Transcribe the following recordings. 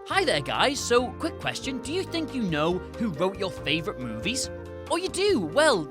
Hi there guys, so quick question, do you think you know who wrote your favourite movies? Oh you do? Well,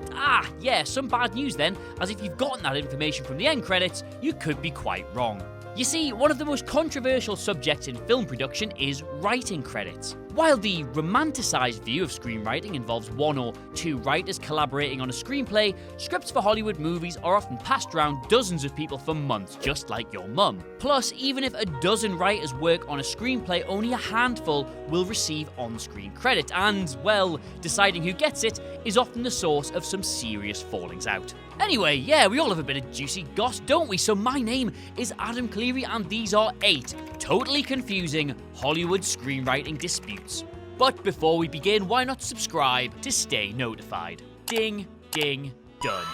some bad news then, as if you've gotten that information from the end credits, you could be quite wrong. You see, one of the most controversial subjects in film production is writing credits. While the romanticised view of screenwriting involves one or two writers collaborating on a screenplay, scripts for Hollywood movies are often passed around dozens of people for months, just like your mum. Plus, even if a dozen writers work on a screenplay, only a handful will receive on-screen credit, and, well, deciding who gets it is often the source of some serious fallings out. Anyway, we all have a bit of juicy goss, don't we? So my name is Adam Cleary, and these are 8 totally confusing Hollywood screenwriting disputes. But before we begin, why not subscribe to stay notified? Ding, ding, done.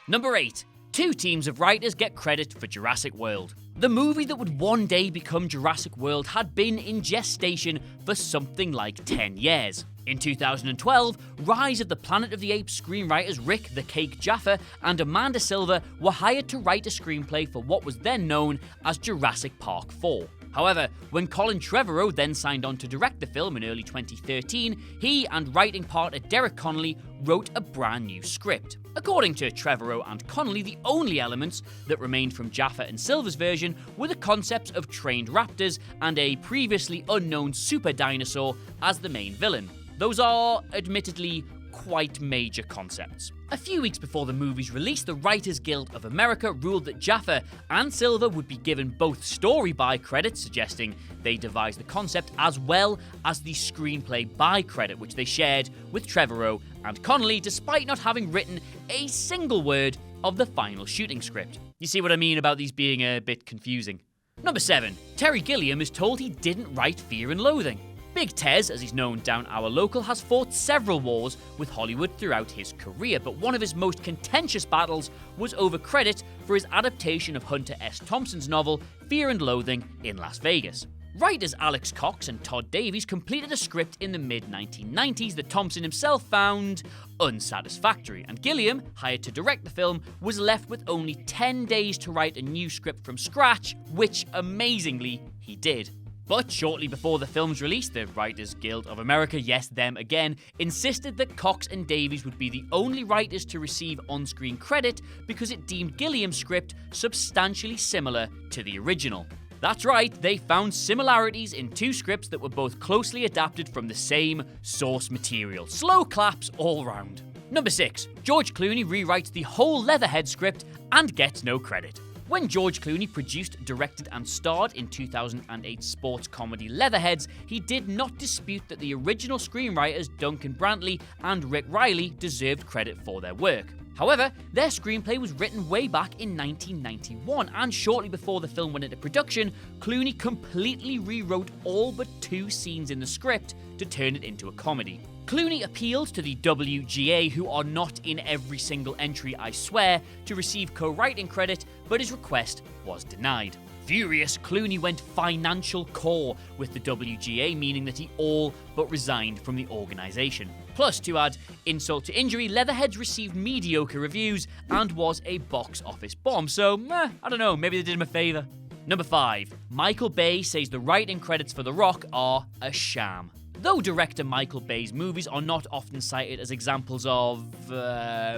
Number 8. 2 teams of writers get credit for Jurassic World. The movie that would one day become Jurassic World had been in gestation for something like 10 years. In 2012, Rise of the Planet of the Apes screenwriters Rick the Cake Jaffa and Amanda Silver were hired to write a screenplay for what was then known as Jurassic Park 4. However, when Colin Trevorrow then signed on to direct the film in early 2013, he and writing partner Derek Connolly wrote a brand new script. According to Trevorrow and Connolly, the only elements that remained from Jaffa and Silver's version were the concepts of trained raptors and a previously unknown super dinosaur as the main villain. Those are, admittedly, quite major concepts. A few weeks before the movie's release, the Writers Guild of America ruled that Jaffa and Silver would be given both story by credits, suggesting they devised the concept, as well as the screenplay by credit, which they shared with Trevorrow and Connolly, despite not having written a single word of the final shooting script. You see what I mean about these being a bit confusing? Number 7. Terry Gilliam is told he didn't write Fear and Loathing. Big Tez, as he's known down our local, has fought several wars with Hollywood throughout his career, but one of his most contentious battles was over credit for his adaptation of Hunter S. Thompson's novel Fear and Loathing in Las Vegas. Writers Alex Cox and Todd Davies completed a script in the mid-1990s that Thompson himself found unsatisfactory, and Gilliam, hired to direct the film, was left with only 10 days to write a new script from scratch, which, amazingly, he did. But shortly before the film's release, the Writers Guild of America, yes, them again, insisted that Cox and Davies would be the only writers to receive on-screen credit because it deemed Gilliam's script substantially similar to the original. That's right, they found similarities in 2 scripts that were both closely adapted from the same source material. Slow claps all round. Number 6. George Clooney rewrites the whole Leatherheads script and gets no credit. When George Clooney produced, directed and starred in 2008 sports comedy Leatherheads, he did not dispute that the original screenwriters Duncan Brantley and Rick Riley deserved credit for their work. However, their screenplay was written way back in 1991, and shortly before the film went into production, Clooney completely rewrote all but 2 scenes in the script to turn it into a comedy. Clooney appealed to the WGA, who are not in every single entry, I swear, to receive co-writing credit, but his request was denied. Furious, Clooney went financial core with the WGA, meaning that he all but resigned from the organisation. Plus, to add insult to injury, Leatherheads received mediocre reviews and was a box office bomb, so, I don't know, maybe they did him a favour. Number 5. Michael Bay says the writing credits for The Rock are a sham. Though director Michael Bay's movies are not often cited as examples of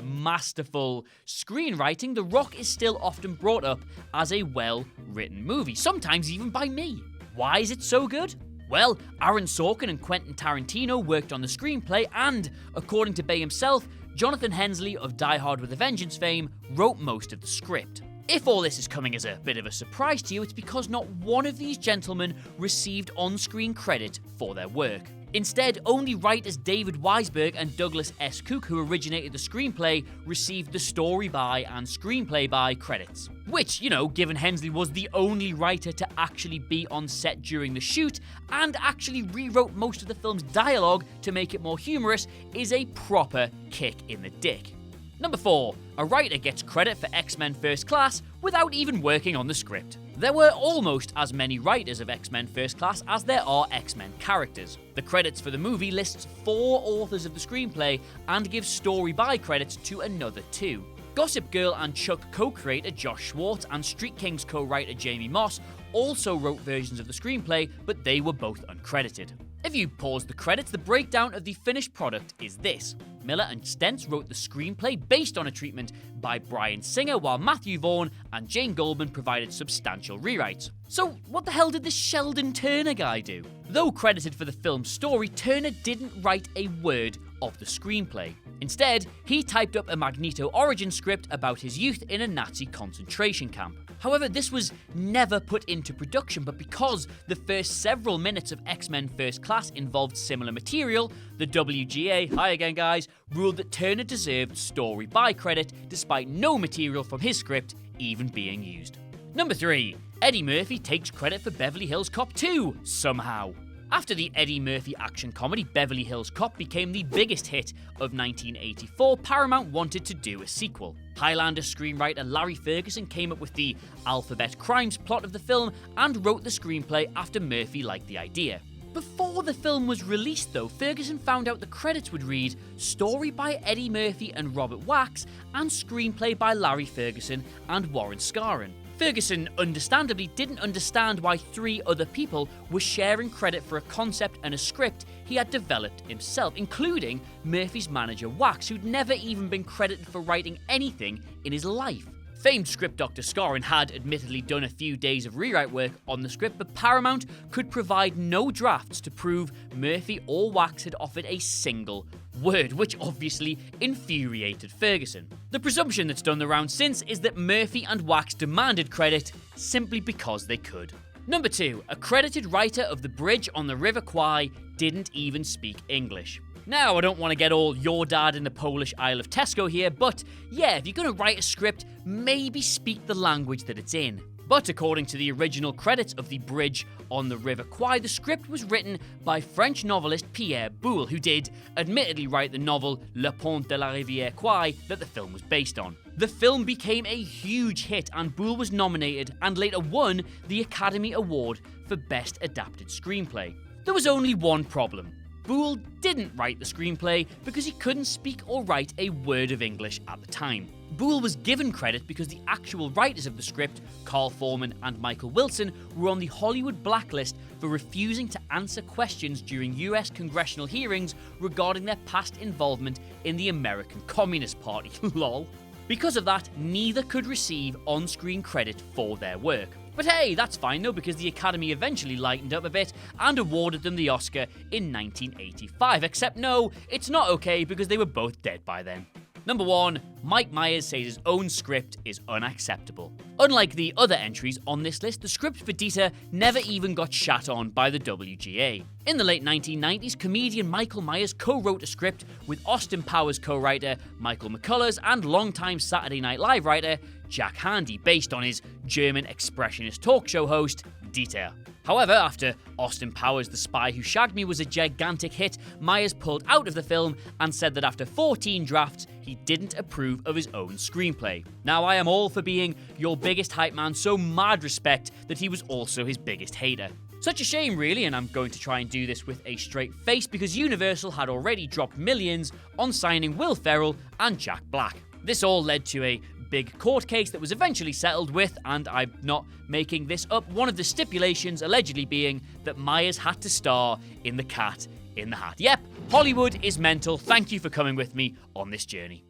masterful screenwriting, The Rock is still often brought up as a well-written movie, sometimes even by me. Why is it so good? Well, Aaron Sorkin and Quentin Tarantino worked on the screenplay, and, according to Bay himself, Jonathan Hensleigh of Die Hard with a Vengeance fame wrote most of the script. If all this is coming as a bit of a surprise to you, it's because not one of these gentlemen received on-screen credit for their work. Instead, only writers David Weisberg and Douglas S. Cook, who originated the screenplay, received the story by and screenplay by credits. Which, given Hensleigh was the only writer to actually be on set during the shoot and actually rewrote most of the film's dialogue to make it more humorous, is a proper kick in the dick. Number 4. A writer gets credit for XMen First Class without even working on the script. There were almost as many writers of X-Men First Class as there are X-Men characters. The credits for the movie lists 4 authors of the screenplay and gives story by credits to another 2. Gossip Girl and Chuck co-creator Josh Schwartz and Street Kings co-writer Jamie Moss also wrote versions of the screenplay, but they were both uncredited. If you pause the credits, the breakdown of the finished product is this. Miller and Stentz wrote the screenplay based on a treatment by Bryan Singer, while Matthew Vaughn and Jane Goldman provided substantial rewrites. So what the hell did this Sheldon Turner guy do? Though credited for the film's story, Turner didn't write a word of the screenplay. Instead, he typed up a Magneto origin script about his youth in a Nazi concentration camp. However, this was never put into production, but because the first several minutes of X-Men First Class involved similar material, the WGA, hi again guys, ruled that Turner deserved story by credit despite no material from his script even being used. Number 3. Eddie Murphy takes credit for Beverly Hills Cop 2, somehow. After the Eddie Murphy action comedy Beverly Hills Cop became the biggest hit of 1984, Paramount wanted to do a sequel. Highlander screenwriter Larry Ferguson came up with the alphabet crimes plot of the film and wrote the screenplay after Murphy liked the idea. Before the film was released though, Ferguson found out the credits would read story by Eddie Murphy and Robert Wax and screenplay by Larry Ferguson and Warren Scarron. Ferguson understandably didn't understand why 3 other people were sharing credit for a concept and a script he had developed himself, including Murphy's manager Wax, who'd never even been credited for writing anything in his life. Famed script Dr. Scarron had admittedly done a few days of rewrite work on the script, but Paramount could provide no drafts to prove Murphy or Wax had offered a single word, which obviously infuriated Ferguson. The presumption that's done the round since is that Murphy and Wax demanded credit simply because they could. Number 2, a credited writer of the bridge on the River Kwai didn't even speak English. Now, I don't want to get all your dad in the Polish Isle of Tesco here, but yeah, if you're going to write a script, maybe speak the language that it's in. But according to the original credits of The Bridge on the River Kwai, the script was written by French novelist Pierre Boulle, who did admittedly write the novel Le Pont de la Rivière Kwai that the film was based on. The film became a huge hit and Boulle was nominated and later won the Academy Award for Best Adapted Screenplay. There was only one problem. Boulle didn't write the screenplay because he couldn't speak or write a word of English at the time. Boulle was given credit because the actual writers of the script, Carl Foreman and Michael Wilson, were on the Hollywood blacklist for refusing to answer questions during US congressional hearings regarding their past involvement in the American Communist Party. Lol. Because of that, neither could receive on-screen credit for their work. But hey, that's fine though, because the Academy eventually lightened up a bit and awarded them the Oscar in 1985. Except no, it's not okay because they were both dead by then. Number 1, Mike Myers says his own script is unacceptable. Unlike the other entries on this list, the script for Dieter never even got shat on by the WGA. In the late 1990s, comedian Michael Myers co-wrote a script with Austin Powers co-writer Michael McCullers and longtime Saturday Night Live writer Jack Handy, based on his German expressionist talk show host Dieter. However, after Austin Powers' The Spy Who Shagged Me was a gigantic hit, Myers pulled out of the film and said that after 14 drafts, he didn't approve of his own screenplay. Now, I am all for being your biggest hype man, so mad respect that he was also his biggest hater. Such a shame, really, and I'm going to try and do this with a straight face because Universal had already dropped millions on signing Will Ferrell and Jack Black. This all led to a big court case that was eventually settled with, and I'm not making this up, one of the stipulations allegedly being that Myers had to star in The Cat in the Hat. Yep, Hollywood is mental. Thank you for coming with me on this journey.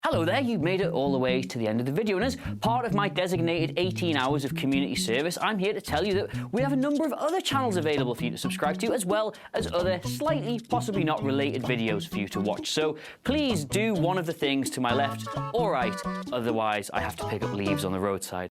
Hello there, you've made it all the way to the end of the video, and as part of my designated 18 hours of community service, I'm here to tell you that we have a number of other channels available for you to subscribe to, as well as other slightly, possibly not related videos for you to watch. So please do one of the things to my left or right, otherwise I have to pick up leaves on the roadside.